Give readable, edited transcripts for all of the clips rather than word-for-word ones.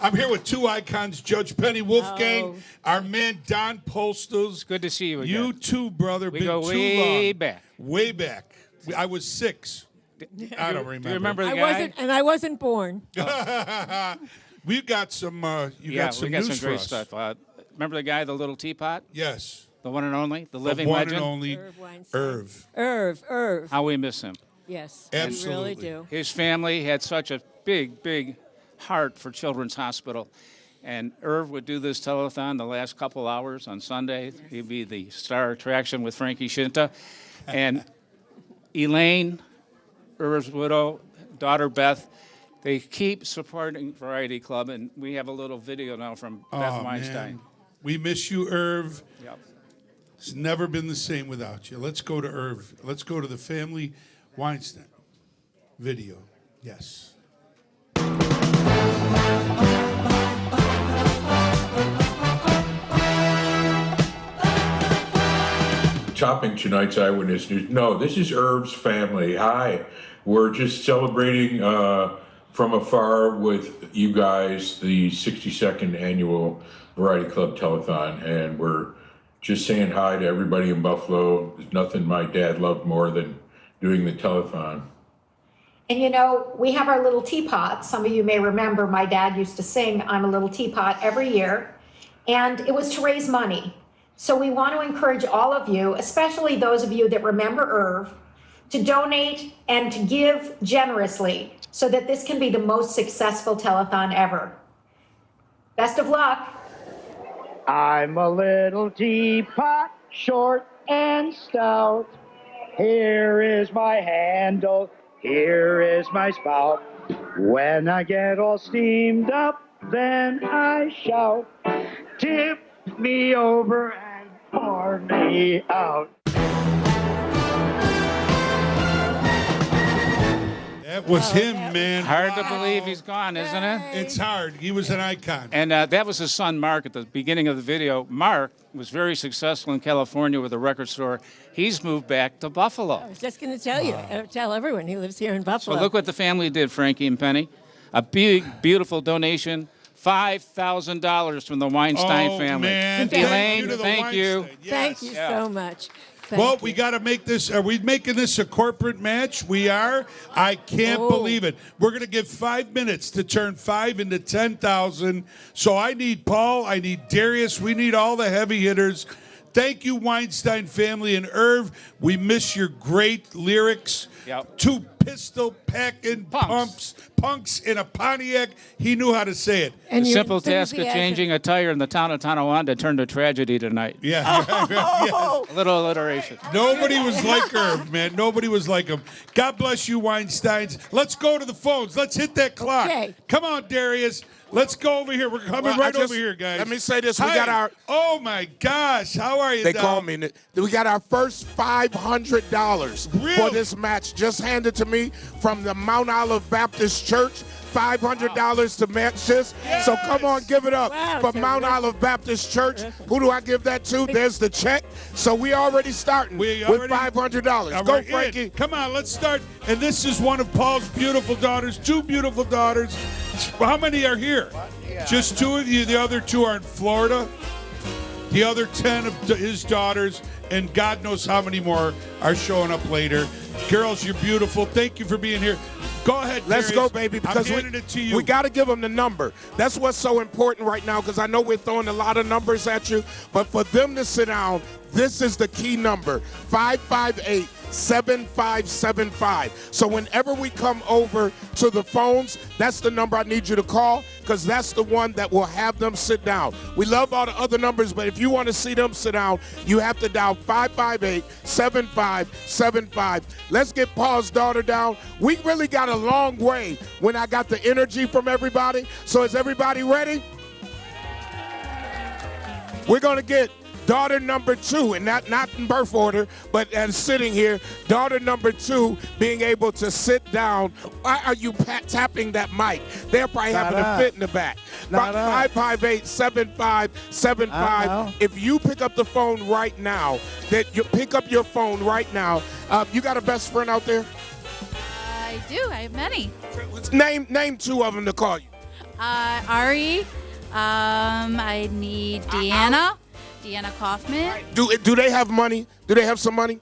I'm here with two icons, Judge Penny Wolfgang, our man Don Postles. Good to see you again. You too, brother. We Been go too way long. back. Way back. I was 6. I don't remember. Do you remember the guy? I wasn't born. We've got some. You got some we got news some great for us. stuff. Remember the guy, the little teapot? Yes. The one and only, the living the one legend. and only Irv Weinstein. Irv. Irv. How we miss him. Yes, Absolutely. we really do. His family had such a big heart for Children's Hospital. And Irv would do this telethon the last couple hours on Sunday. He'd be the star attraction with Frankie Shinta. And Elaine, Irv's widow, daughter Beth, they keep supporting Variety Club. And we have a little video now from Beth Weinstein. Man. We miss you, Irv. Yep. It's never been the same without you. Let's go to Irv. Let's go to the family Weinstein video. Yes. Topping tonight's Eyewitness News. No, this is Irv's family. Hi. We're just celebrating from afar with you guys the 62nd annual Variety Club Telethon, and we're just saying hi to everybody in Buffalo. There's nothing my dad loved more than doing the telethon. And you know, we have our little teapot. Some of you may remember my dad used to sing I'm a Little Teapot every year, and it was to raise money. So we want to encourage all of you, especially those of you that remember Irv, to donate and to give generously so that this can be the most successful telethon ever. Best of luck. I'm a little teapot, short and stout. Here is my handle, here is my spout. When I get all steamed up, then I shout, tip me over and pour me out. That was him, man. Hard to believe he's gone, isn't it? It's hard. He was an icon. And that was his son, Mark, at the beginning of the video. Mark was very successful in California with a record store. He's moved back to Buffalo. I was just going to tell you, tell everyone he lives here in Buffalo. So look what the family did, Frankie and Penny. A big, beautiful donation. $5,000 from the Weinstein family. Man. Elaine, Thank you. thank you. Thank you so much. Well, we got to make this. Are we making this a corporate match? We are. I can't believe it. We're going to give 5 minutes to turn 5 into 10,000. So I need Paul. I need Darius. We need all the heavy hitters. Thank you, Weinstein family and Irv. We miss your great lyrics. Yep. 2 pistol-packing punks in a Pontiac. He knew how to say it. And The your simple task of enthusiasm. changing a tire in the town of Tonawanda turned to tragedy tonight. Yeah. Yes. A little alliteration. Nobody was like Irv, man. Nobody was like him. God bless you, Weinsteins. Let's go to the phones. Let's hit that clock. Okay. Come on, Darius. Let's go over here. We're coming over here, guys. Let me say this. We Hi. got our. Oh, my gosh. How are you, They Dom? call me. We got our first $500 Really? for this match. Just handed to me from the Mount Olive Baptist Church. $500 to match this. Yes. So come on, give it up Wow, for terrific. Mount Olive Baptist Church. Who do I give that to? There's the check. So we already starting with $500. Go, We're Frankie. in. Come on, let's start. And this is one of Paul's beautiful daughters, 2 beautiful daughters. How many are here? Just 2 of you. The other 2 are in Florida. The other 10 of his daughters, and God knows how many more are showing up later. Girls, you're beautiful. Thank you for being here. Go ahead, Let's Darius. go, baby, I'm because handing it to you. we got to give them the number. That's what's so important right now, because I know we're throwing a lot of numbers at you, but for them to sit down, this is the key number, 558-7575. So whenever we come over to the phones, that's the number I need you to call, because that's the one that will have them sit down. We love all the other numbers, but if you want to see them sit down, you have to dial 558-7575. Let's get Paul's daughter down. We really got a long way when I got the energy from everybody. So is everybody ready? We're going to get daughter number 2, and not in birth order, but as sitting here, daughter number 2 being able to sit down. Why are you tapping that mic? They're probably having a fit in the back. 558-7575. If you pick up the phone right now, you got a best friend out there? I do. I have many. Name 2 of them to call you. Ari. I need Deanna Kaufman. Do they have money? Do they have some money?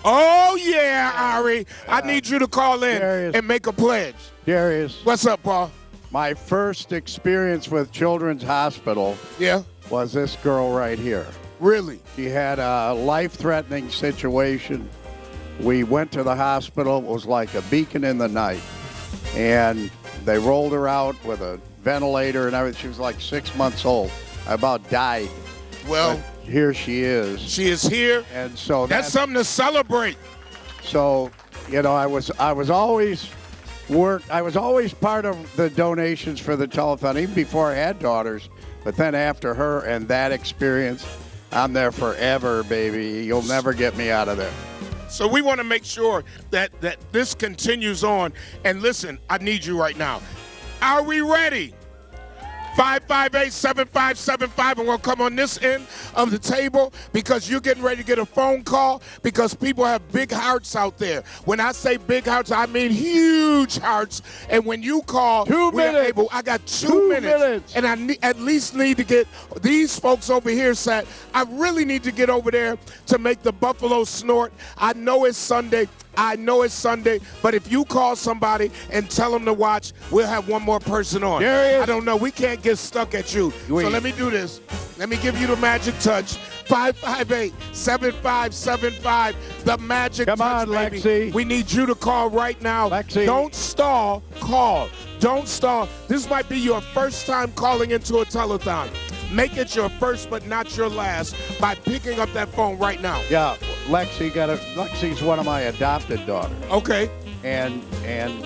Oh, yeah, Ari. I need you to call in Darius. and make a pledge. Darius, What's up, Paul? my first experience with Children's Hospital Yeah? was this girl right here. Really? She had a life-threatening situation. We went to the hospital. It was like a beacon in the night. And they rolled her out with a ventilator and everything. She was like 6 months old. I about died. Well, But here she is. she is here. And so That's something to celebrate. So, you know, I was always part of the donations for the telethon, even before I had daughters. But then after her and that experience, I'm there forever, baby. You'll never get me out of there. So we want to make sure that this continues on. And listen, I need you right now. Are we ready? 558-7575, and we'll come on this end of the table because you're getting ready to get a phone call because people have big hearts out there. When I say big hearts, I mean huge hearts. And when you call, 2 minutes. I got 2 2 minutes. minutes. And I at least need to get these folks over here set. I really need to get over there to make the buffalo snort. I know it's Sunday, but if you call somebody and tell them to watch, we'll have one more person on. Darius. I don't know. We can't get stuck at you. Wait. So let me do this. Let me give you the magic touch. 558-7575. The magic Come touch, on, baby. Lexi. We need you to call right now. Lexi. Don't stall. Call. Don't stall. This might be your first time calling into a telethon. Make it your first but not your last by picking up that phone right now. Yeah, Lexi's one of my adopted daughters. Okay. And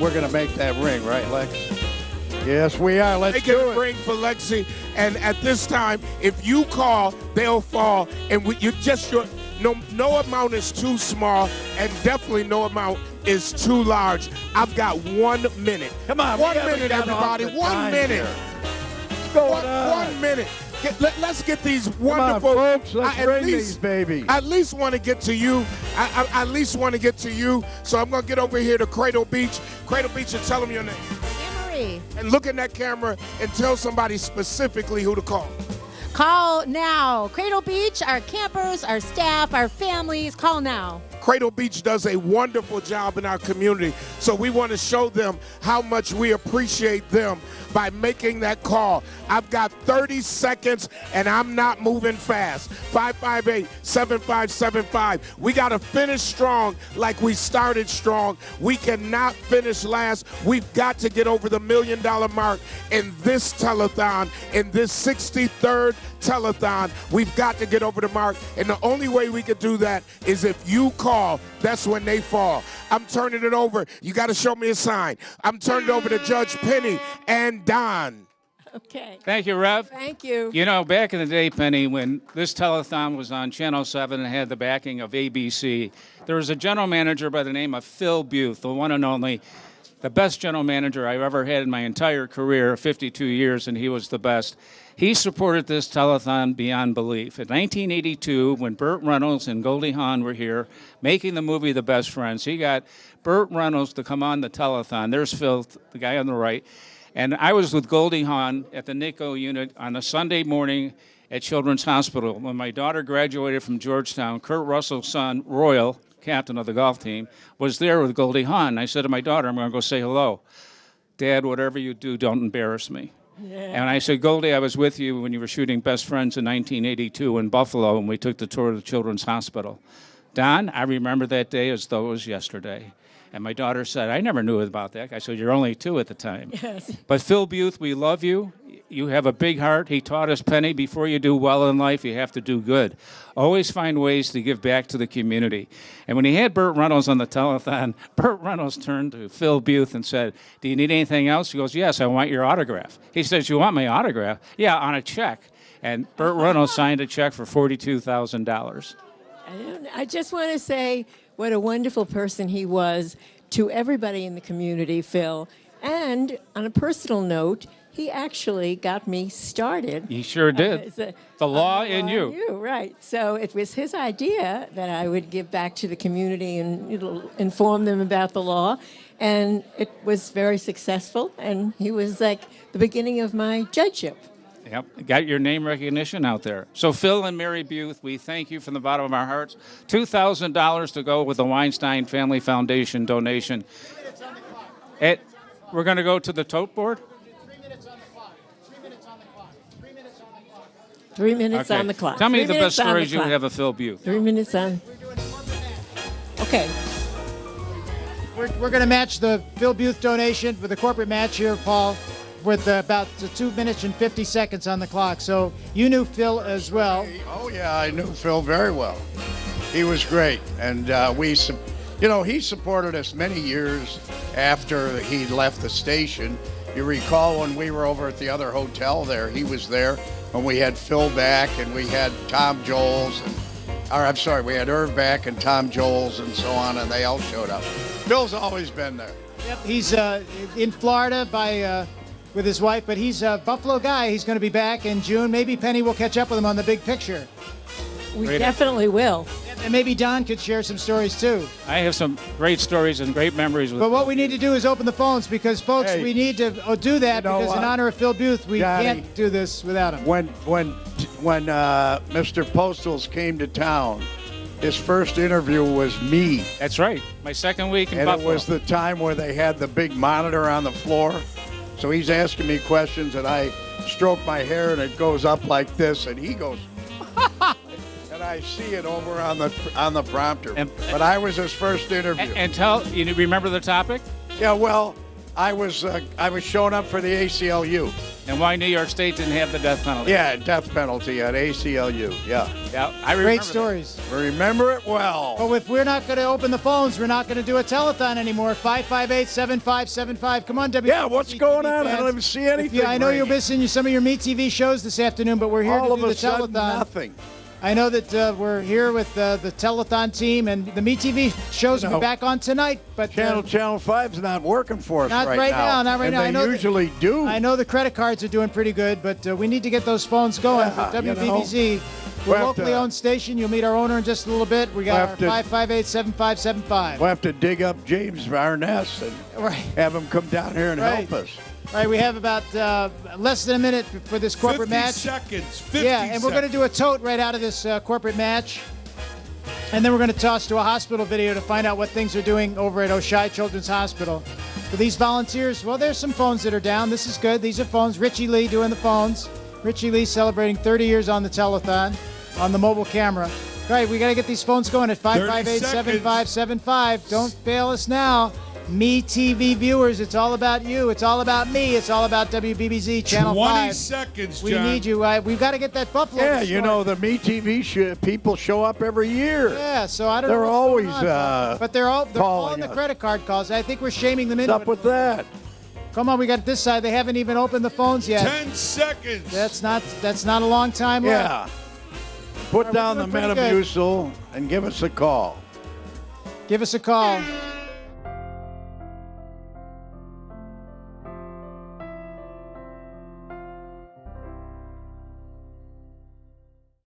we're going to make that ring, right, Lex? Yes, we are. Let's Make do it it. a ring for Lexi. And at this time, if you call, they'll fall. And no amount is too small, and definitely no amount is too large. I've got 1 minute. Come on, 1 we haven't minute, got off everybody. the 1 time minute. here. What's going on? 1 minute. Let's get these Come on, wonderful. folks. Let's I at bring least- these babies. I at least want to get to you. I at least want to get to you. So I'm going to get over here to Cradle Beach. Cradle Beach, and tell them your name. Emery. And look in that camera and tell somebody specifically who to call. Call now. Cradle Beach, our campers, our staff, our families, call now. Cradle Beach does a wonderful job in our community, so we want to show them how much we appreciate them by making that call. I've got 30 seconds, and I'm not moving fast. 558-7575. We got to finish strong like we started strong. We cannot finish last. We've got to get over the $1 million mark in this telethon, in this 63rd telethon. We've got to get over the mark, and the only way we can do that is if you call. That's when they fall. I'm turning it over. You got to show me a sign. I'm turning it over to Judge Penny and Don. Okay. Thank you, Rev. Thank you. You know, back in the day, Penny, when this telethon was on Channel 7 and had the backing of ABC, there was a general manager by the name of Phil Beuth, the one and only, the best general manager I've ever had in my entire career, 52 years, and he was the best. He supported this telethon beyond belief. In 1982, when Burt Reynolds and Goldie Hawn were here making the movie The Best Friends, he got Burt Reynolds to come on the telethon. There's Phil, the guy on the right. And I was with Goldie Hawn at the NICO unit on a Sunday morning at Children's Hospital. When my daughter graduated from Georgetown, Kurt Russell's son, Royal, captain of the golf team, was there with Goldie Hawn. I said to my daughter, I'm going to go say hello. Dad, whatever you do, don't embarrass me. Yeah. And I said, Goldie, I was with you when you were shooting Best Friends in 1982 in Buffalo, and we took the tour of the Children's Hospital. Don, I remember that day as though it was yesterday. And my daughter said, I never knew about that. I said, you're only 2 at the time. Yes. But Phil Beuth, we love you. You have a big heart. He taught us, Penny, before you do well in life, you have to do good. Always find ways to give back to the community. And when he had Burt Reynolds on the telethon, Burt Reynolds turned to Phil Beuth and said, do you need anything else? He goes, yes, I want your autograph. He says, you want my autograph? Yeah, on a check. And Burt Reynolds signed a check for $42,000. I just want to say what a wonderful person he was to everybody in the community, Phil. And on a personal note, he actually got me started. He sure did. The law in you. Right. So it was his idea that I would give back to the community and inform them about the law. And it was very successful, and he was like the beginning of my judgeship. Yep, got your name recognition out there. So Phil and Mary Beuth, we thank you from the bottom of our hearts. $2,000 to go with the Weinstein Family Foundation donation. We're going to go to the tote board? 3 minutes on the clock. 3 minutes on the clock. 3 minets on the clock. 3 minutes on the clock. Tell me 3 the minutes best on the stories you clock. have of Phil Beuth. 3 minutes on. Okay. We're going to match the Phil Beuth donation with a corporate match here, Paul, with about 2 minutes and 50 seconds on the clock. So you knew Phil as well. Oh, yeah, I knew Phil very well. He was great. And he supported us many years after he left the station. You recall when we were over at the other hotel there, he was there when we had Phil back and we had Tom Joles. We had Irv back and Tom Joles and so on, and they all showed up. Phil's always been there. Yep, he's in Florida with his wife, but he's a Buffalo guy. He's going to be back in June. Maybe Penny will catch up with him on the big picture. We definitely will. And maybe Don could share some stories too. I have some great stories and great memories with But what we need to do is open the phones because, folks, Hey, we need to do that because in honor of Phil Beuth, we Johnny, can't do this without him. When Mr. Postles came to town, his first interview was me. That's right. My second week in And Buffalo. it was the time where they had the big monitor on the floor. So he's asking me questions, and I stroke my hair, and it goes up like this, and he goes, and I see it over on the prompter. But I was his first interview. And you remember the topic? Yeah, well, I was showing up for the ACLU. And why New York State didn't have the death penalty? Yeah, death penalty at ACLU. Yeah. I remember Great that. stories. Remember it well. But if we're not going to open the phones, we're not going to do a telethon anymore. 558-7575. Come on, WBBZ-TV Yeah, what's going on? I fans. don't even see anything. I know Ray. you're missing some of your Me TV shows this afternoon, but we're here All to of do the a sudden, telethon. nothing. I know that we're here with the telethon team, and the Me TV shows will be back on tonight. But Channel 5's not working for us not right right now. now. Not right and now. They I know usually do. I know the credit cards are doing pretty good, but we need to get those phones going. Yeah, For you know, WBBZ, we're we'll a have locally to- owned station. You'll meet our owner in just a little bit. We got We'll our have to- 558-7575. We'll have to dig up James Varness and Right. have him come down here and Right. help us. All right, we have about less than a minute for this corporate 50 match. seconds. 50 Yeah, and we're going to do a tote right out of this corporate match. And then we're going to toss to a hospital video to find out what things are doing over at Oshai Children's Hospital. For these volunteers, well, there's some phones that are down. This is good. These are phones. Richie Lee doing the phones. Richie Lee celebrating 30 years on the telethon on the mobile camera. All right, we got to get these phones going at 558-7575. Don't fail us now. Me TV viewers, it's all about you. It's all about me. It's all about WBBZ Channel 20 5. seconds, We John. need you. We've got to get that Buffalo. Yeah, restored. you know, the Me TV people show up every year. Yeah, so I don't They're know. what's always, going on, but they're all calling on the us. credit card calls. I think we're shaming them What's into up it. with that? Come on, we got this side. They haven't even opened the phones yet. 10 seconds. That's not a long time left. Yeah. Put we're down the doing pretty good. Metamucil and give us a call. Give us a call.